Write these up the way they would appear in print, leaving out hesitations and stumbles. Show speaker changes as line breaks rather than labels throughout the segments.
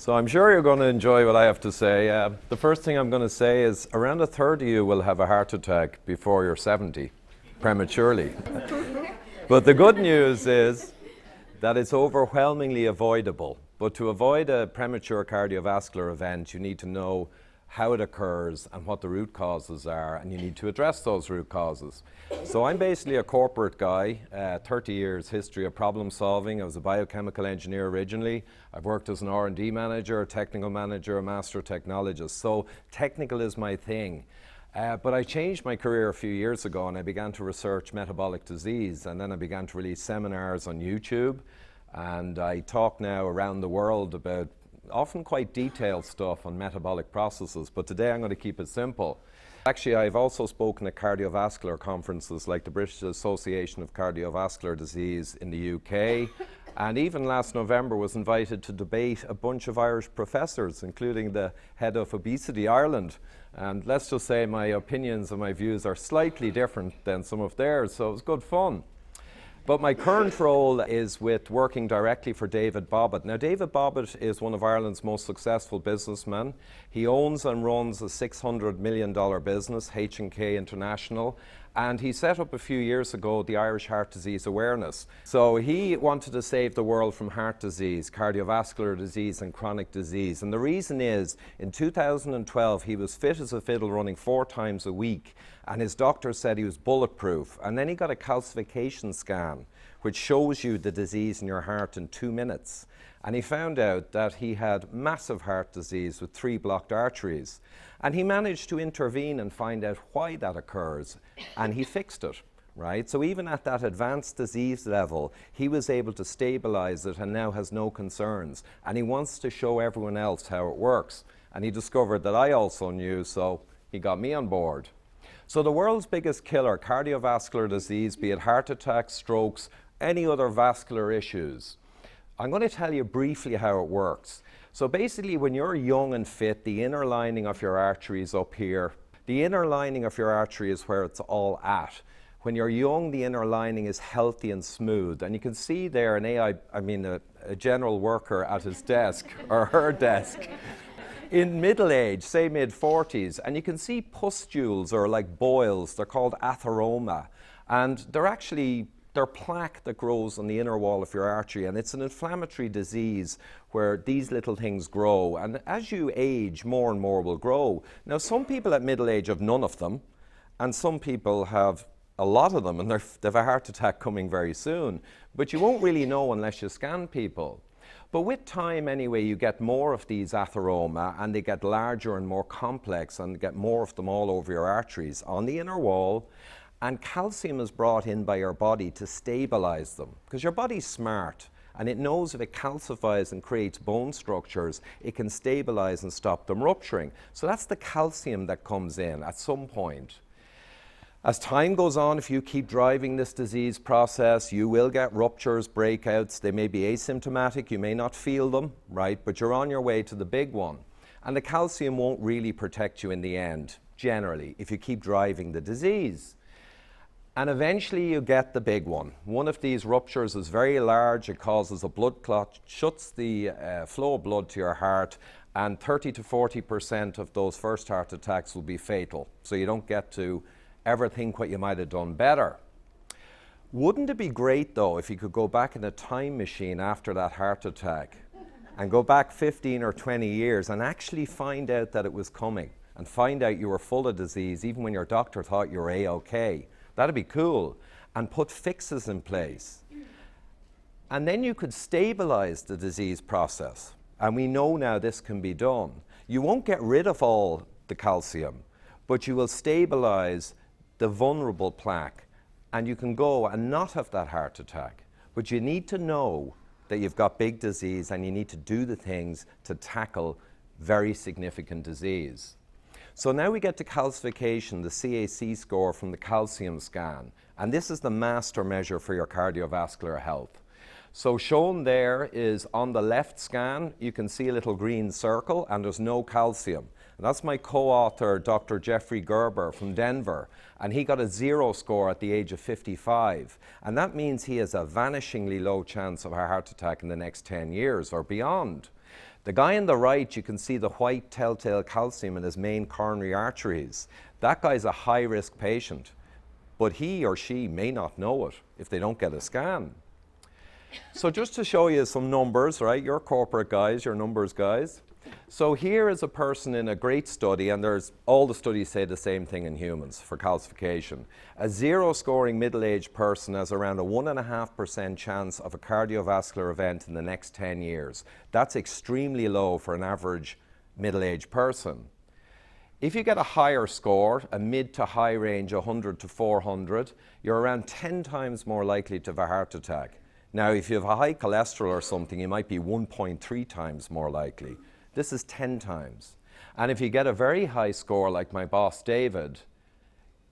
So I'm sure you're going to enjoy what I have to say. The first thing I'm going to say is around a third of you will have a heart attack before you're 70, prematurely. But the good news is that it's overwhelmingly avoidable. But to avoid a premature cardiovascular event, you need to know how it occurs and what the root causes are, and you need to address those root causes. So I'm basically a corporate guy, 30 years history of problem solving. I was a biochemical engineer originally. I've worked as an R&D manager, a technical manager, a master technologist. So technical is my thing. But I changed my career a few years ago and I began to research metabolic disease, and then I began to release seminars on YouTube, and I talk now around the world about often quite detailed stuff on metabolic processes, but today I'm going to keep it simple. Actually, I've also spoken at cardiovascular conferences like the British Association of Cardiovascular Disease in the UK, and even last November was invited to debate a bunch of Irish professors, including the head of Obesity Ireland. And let's just say my opinions and my views are slightly different than some of theirs, so it was good fun. But my current role is with working directly for David Bobbitt. Now, David Bobbitt is one of Ireland's most successful businessmen. He owns and runs a $600 million business, H&K International, and he set up a few years ago the Irish Heart Disease Awareness. So he wanted to save the world from heart disease, cardiovascular disease and chronic disease. And the reason is, in 2012, he was fit as a fiddle, running 4 times a week, and his doctor said he was bulletproof. And then he got a calcification scan, which shows you the disease in your heart in 2 minutes. And he found out that he had massive heart disease with 3 blocked arteries. And he managed to intervene and find out why that occurs, and he fixed it, right? So even at that advanced disease level, he was able to stabilize it and now has no concerns. And he wants to show everyone else how it works. And he discovered that I also knew, so he got me on board. So the world's biggest killer, cardiovascular disease, be it heart attacks, strokes, any other vascular issues. I'm going to tell you briefly how it works. So basically, when you're young and fit, the inner lining of your artery is up here. The inner lining of your artery is where it's all at. When you're young, the inner lining is healthy and smooth. And you can see there a general worker at his desk or her desk in middle age, say mid-40s, and you can see pustules or like boils. They're called atheroma, and they're plaque that grows on the inner wall of your artery, and it's an inflammatory disease where these little things grow, and as you age, more and more will grow. Now, some people at middle age have none of them, and some people have a lot of them, and they've a heart attack coming very soon, but you won't really know unless you scan people. But with time anyway, you get more of these atheroma, and they get larger and more complex, and get more of them all over your arteries on the inner wall. And calcium is brought in by your body to stabilize them, because your body's smart and it knows if it calcifies and creates bone structures, it can stabilize and stop them rupturing. So that's the calcium that comes in at some point. As time goes on, if you keep driving this disease process, you will get ruptures, breakouts. They may be asymptomatic, you may not feel them, right? But you're on your way to the big one. And the calcium won't really protect you in the end, generally, if you keep driving the disease. And eventually you get the big one. One of these ruptures is very large. It causes a blood clot, shuts the flow of blood to your heart, and 30 to 40% of those first heart attacks will be fatal. So you don't get to ever think what you might have done better. Wouldn't it be great, though, if you could go back in a time machine after that heart attack and go back 15 or 20 years and actually find out that it was coming and find out you were full of disease even when your doctor thought you were A-OK? That'd be cool, and put fixes in place. And then you could stabilize the disease process. And we know now this can be done. You won't get rid of all the calcium, but you will stabilize the vulnerable plaque, and you can go and not have that heart attack. But you need to know that you've got big disease, and you need to do the things to tackle very significant disease. So now we get to calcification, the CAC score from the calcium scan. And this is the master measure for your cardiovascular health. So shown there is on the left scan, you can see a little green circle and there's no calcium. And that's my co-author, Dr. Jeffrey Gerber from Denver. And he got a 0 score at the age of 55. And that means he has a vanishingly low chance of a heart attack in the next 10 years or beyond. The guy on the right, you can see the white telltale calcium in his main coronary arteries. That guy's a high-risk patient, but he or she may not know it if they don't get a scan. So just to show you some numbers, right? You're corporate guys, you're numbers guys. So here is a person in a great study, and all the studies say the same thing in humans for calcification. A zero-scoring middle-aged person has around a 1.5% chance of a cardiovascular event in the next 10 years. That's extremely low for an average middle-aged person. If you get a higher score, a mid to high range, 100 to 400, you're around 10 times more likely to have a heart attack. Now, if you have a high cholesterol or something, you might be 1.3 times more likely. This is 10 times. And if you get a very high score, like my boss David,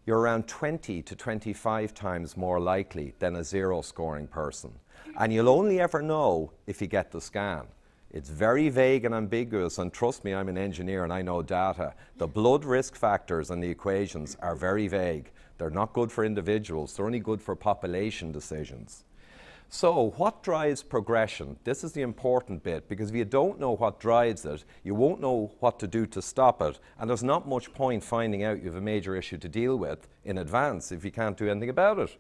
you're around 20 to 25 times more likely than a zero-scoring person. And you'll only ever know if you get the scan. It's very vague and ambiguous, and trust me, I'm an engineer and I know data. The blood risk factors and the equations are very vague. They're not good for individuals, they're only good for population decisions. So what drives progression? This is the important bit, because if you don't know what drives it, you won't know what to do to stop it, and there's not much point finding out you have a major issue to deal with in advance if you can't do anything about it.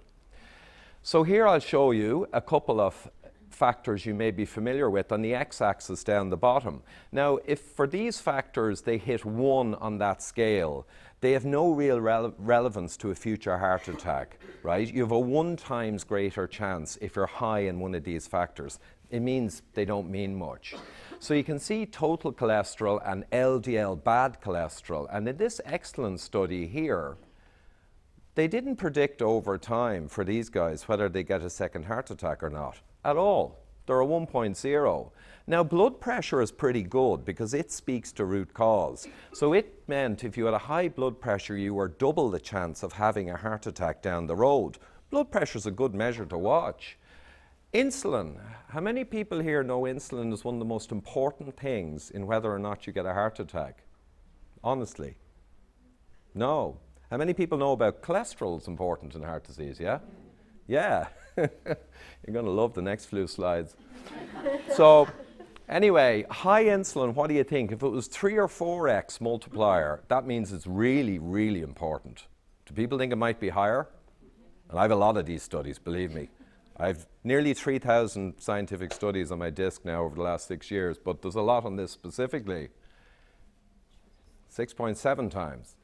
So here I'll show you a couple of factors you may be familiar with on the x-axis down the bottom. Now, if for these factors they hit 1 on that scale, they have no real relevance to a future heart attack, right? You have a 1 times greater chance if you're high in one of these factors. It means they don't mean much. So you can see total cholesterol and LDL bad cholesterol, and in this excellent study here, they didn't predict over time for these guys whether they get a second heart attack or not at all. They're a 1.0. Now, blood pressure is pretty good because it speaks to root cause. So it meant if you had a high blood pressure, you were double the chance of having a heart attack down the road. Blood pressure is a good measure to watch. Insulin. How many people here know insulin is one of the most important things in whether or not you get a heart attack? Honestly. No. How many people know about cholesterol is important in heart disease, yeah? Yeah. You're going to love the next few slides. So anyway, high insulin, what do you think? If it was 3 or 4x multiplier, that means it's really, really important. Do people think it might be higher? And I have a lot of these studies, believe me. I've nearly 3,000 scientific studies on my disk now over the last 6 years, but there's a lot on this specifically. 6.7 times.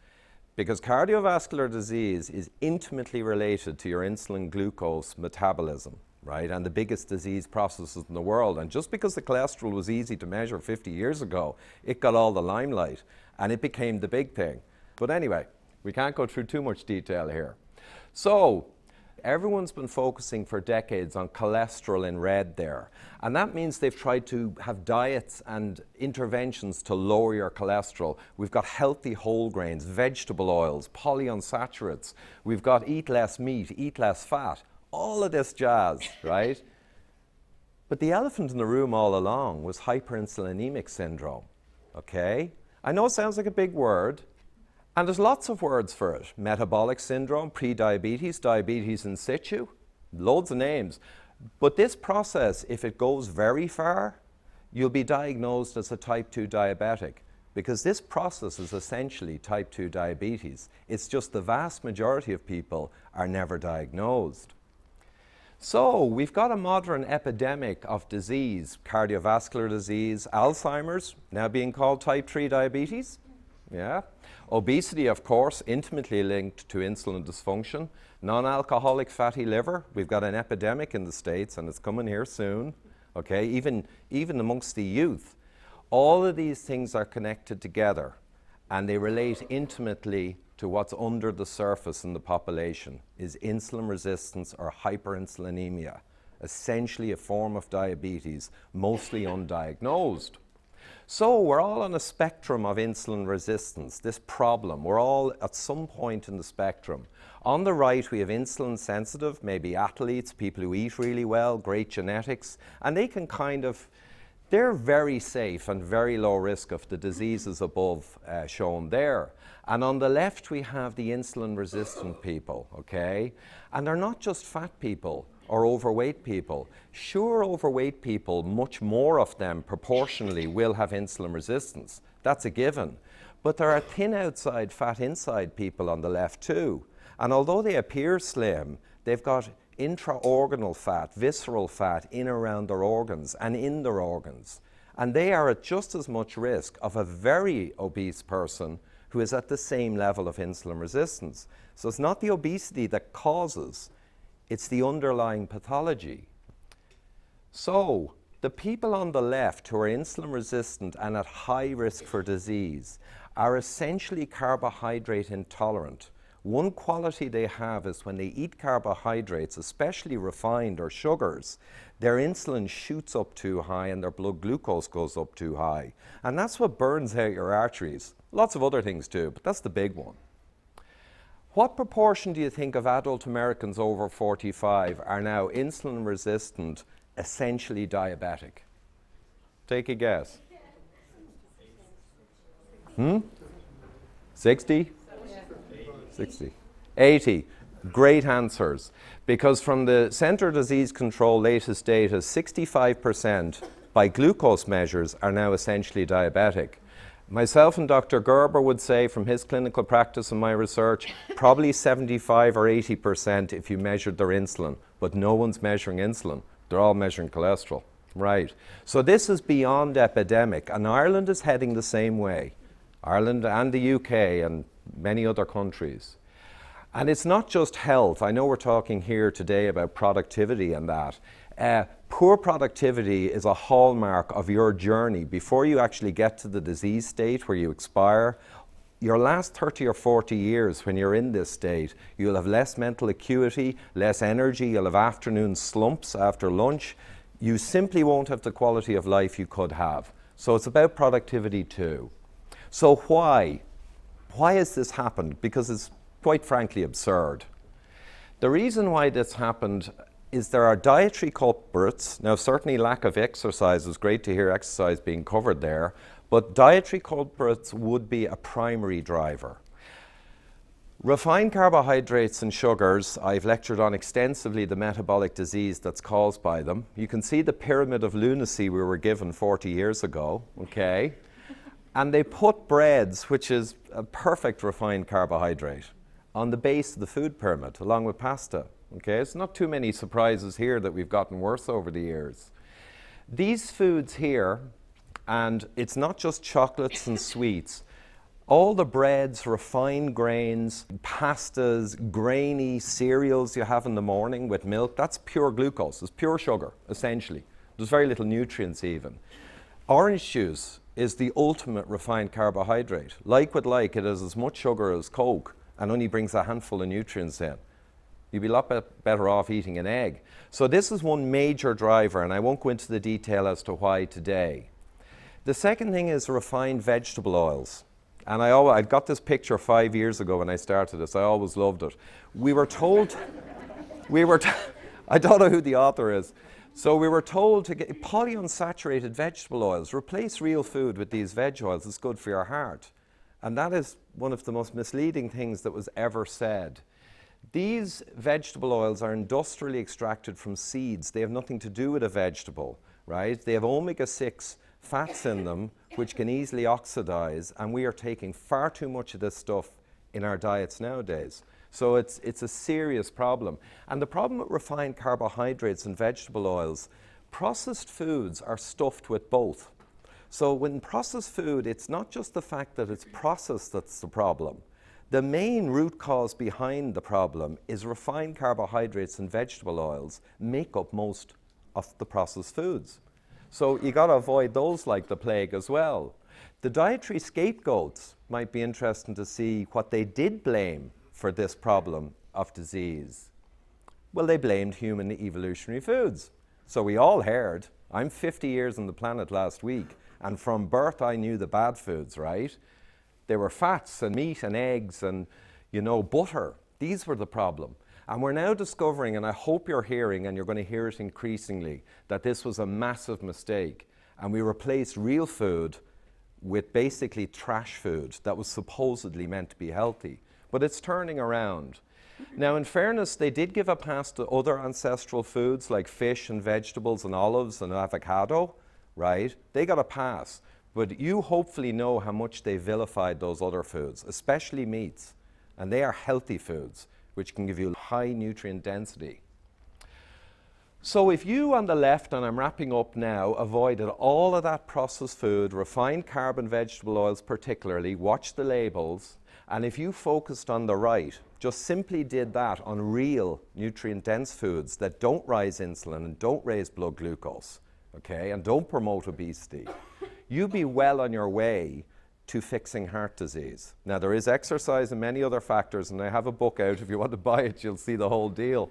Because cardiovascular disease is intimately related to your insulin glucose metabolism, right? And the biggest disease processes in the world. And just because the cholesterol was easy to measure 50 years ago, it got all the limelight and it became the big thing. But anyway, we can't go through too much detail here. So everyone's been focusing for decades on cholesterol in red there. And that means they've tried to have diets and interventions to lower your cholesterol. We've got healthy whole grains, vegetable oils, polyunsaturates. We've got eat less meat, eat less fat, all of this jazz, right? But the elephant in the room all along was hyperinsulinemic syndrome, okay? I know it sounds like a big word, and there's lots of words for it. Metabolic syndrome, prediabetes, diabetes in situ, loads of names. But this process, if it goes very far, you'll be diagnosed as a type 2 diabetic, because this process is essentially type 2 diabetes. It's just the vast majority of people are never diagnosed. So we've got a modern epidemic of disease, cardiovascular disease, Alzheimer's, now being called type 3 diabetes. Yeah. Obesity, of course, intimately linked to insulin dysfunction. Non-alcoholic fatty liver, we've got an epidemic in the States and it's coming here soon, okay, even amongst the youth. All of these things are connected together and they relate intimately to what's under the surface in the population, is insulin resistance or hyperinsulinemia, essentially a form of diabetes, mostly undiagnosed. So we're all on a spectrum of insulin resistance, this problem. We're all at some point in the spectrum. On the right, we have insulin sensitive, maybe athletes, people who eat really well, great genetics, and they can they're very safe and very low risk of the diseases above shown there. And on the left, we have the insulin resistant people, okay? And they're not just fat people. or overweight people? Sure, overweight people, much more of them proportionally will have insulin resistance. That's a given. But there are thin outside, fat inside people on the left too. And although they appear slim, they've got intra-organal fat, visceral fat in around their organs and in their organs. And they are at just as much risk of a very obese person who is at the same level of insulin resistance. So it's not the obesity that causes, it's the underlying pathology. So the people on the left who are insulin resistant and at high risk for disease are essentially carbohydrate intolerant. One quality they have is when they eat carbohydrates, especially refined or sugars, their insulin shoots up too high and their blood glucose goes up too high. And that's what burns out your arteries. Lots of other things too, but that's the big one. What proportion do you think of adult Americans over 45 are now insulin resistant, essentially diabetic? Take a guess. 60? 60. 80. Great answers. Because from the Centre Disease Control latest data, 65% by glucose measures are now essentially diabetic. Myself and Dr. Gerber would say from his clinical practice and my research, probably 75 or 80% if you measured their insulin, but no one's measuring insulin. They're all measuring cholesterol. Right. So this is beyond epidemic, and Ireland is heading the same way. Ireland and the UK and many other countries. And it's not just health. I know we're talking here today about productivity and that. Poor productivity is a hallmark of your journey. Before you actually get to the disease state where you expire, your last 30 or 40 years when you're in this state, you'll have less mental acuity, less energy, you'll have afternoon slumps after lunch. You simply won't have the quality of life you could have. So it's about productivity too. So why? Why has this happened? Because it's quite frankly absurd. The reason why this happened is there are dietary culprits. Now certainly lack of exercise, is great to hear exercise being covered there, but dietary culprits would be a primary driver. Refined carbohydrates and sugars, I've lectured on extensively the metabolic disease that's caused by them. You can see the pyramid of lunacy we were given 40 years ago, okay? And they put breads, which is a perfect refined carbohydrate, on the base of the food pyramid, along with pasta. Okay, it's not too many surprises here that we've gotten worse over the years. These foods here, and it's not just chocolates and sweets, all the breads, refined grains, pastas, grainy cereals you have in the morning with milk, that's pure glucose, it's pure sugar, essentially. There's very little nutrients even. Orange juice is the ultimate refined carbohydrate. Like with like, it has as much sugar as Coke and only brings a handful of nutrients in. You'd be a lot better off eating an egg. So this is one major driver, and I won't go into the detail as to why today. The second thing is refined vegetable oils. And I got this picture 5 years ago when I started this. I always loved it. We were told, I don't know who the author is. So we were told to get polyunsaturated vegetable oils. Replace real food with these veg oils. It's good for your heart. And that is one of the most misleading things that was ever said. These vegetable oils are industrially extracted from seeds. They have nothing to do with a vegetable, right? They have omega-6 fats in them, which can easily oxidize, and we are taking far too much of this stuff in our diets nowadays. So it's a serious problem. And the problem with refined carbohydrates and vegetable oils, processed foods are stuffed with both. So when processed food, it's not just the fact that it's processed that's the problem. The main root cause behind the problem is refined carbohydrates and vegetable oils make up most of the processed foods. So you got to avoid those like the plague as well. The dietary scapegoats might be interesting to see what they did blame for this problem of disease. Well, they blamed human evolutionary foods. So we all heard, I'm 50 years on the planet last week, and from birth I knew the bad foods, right? They were fats and meat and eggs and, butter. These were the problem. And we're now discovering, and I hope you're hearing, and you're going to hear it increasingly, that this was a massive mistake. And we replaced real food with basically trash food that was supposedly meant to be healthy. But it's turning around. Now, in fairness, they did give a pass to other ancestral foods like fish and vegetables and olives and avocado, right? They got a pass. But you hopefully know how much they vilified those other foods, especially meats. And they are healthy foods, which can give you high nutrient density. So if you on the left, and I'm wrapping up now, avoided all of that processed food, refined carb and vegetable oils particularly, watch the labels, and if you focused on the right, just simply did that on real nutrient-dense foods that don't rise insulin and don't raise blood glucose, okay, and don't promote obesity, you'd be well on your way to fixing heart disease. Now, there is exercise and many other factors, and I have a book out. If you want to buy it, you'll see the whole deal.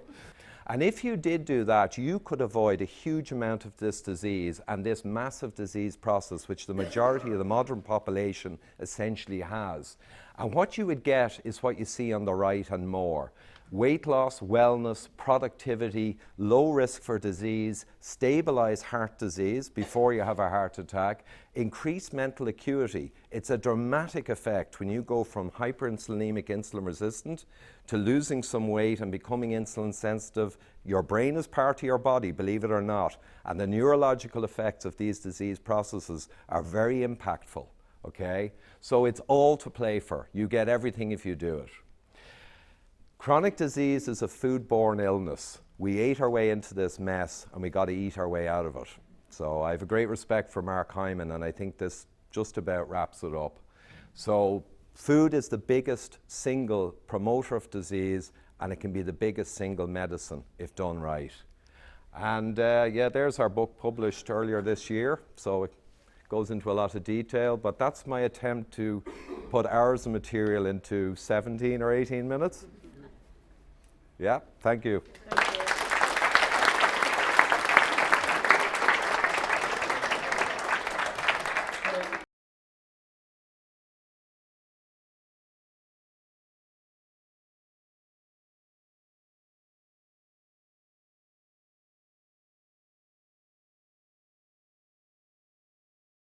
And if you did do that, you could avoid a huge amount of this disease and this massive disease process, which the majority of the modern population essentially has. And what you would get is what you see on the right and more. Weight loss, wellness, productivity, low risk for disease, stabilize heart disease before you have a heart attack, increase mental acuity. It's a dramatic effect when you go from hyperinsulinemic insulin resistant to losing some weight and becoming insulin sensitive. Your brain is part of your body, believe it or not, and the neurological effects of these disease processes are very impactful, okay? So it's all to play for. You get everything if you do it. Chronic disease is a food-borne illness. We ate our way into this mess and we got to eat our way out of it. So I have a great respect for Mark Hyman, and I think this just about wraps it up. So food is the biggest single promoter of disease, and it can be the biggest single medicine if done right. And yeah, there's our book published earlier this year. So it goes into a lot of detail, but that's my attempt to put hours of material into 17 or 18 minutes. Yeah, thank you.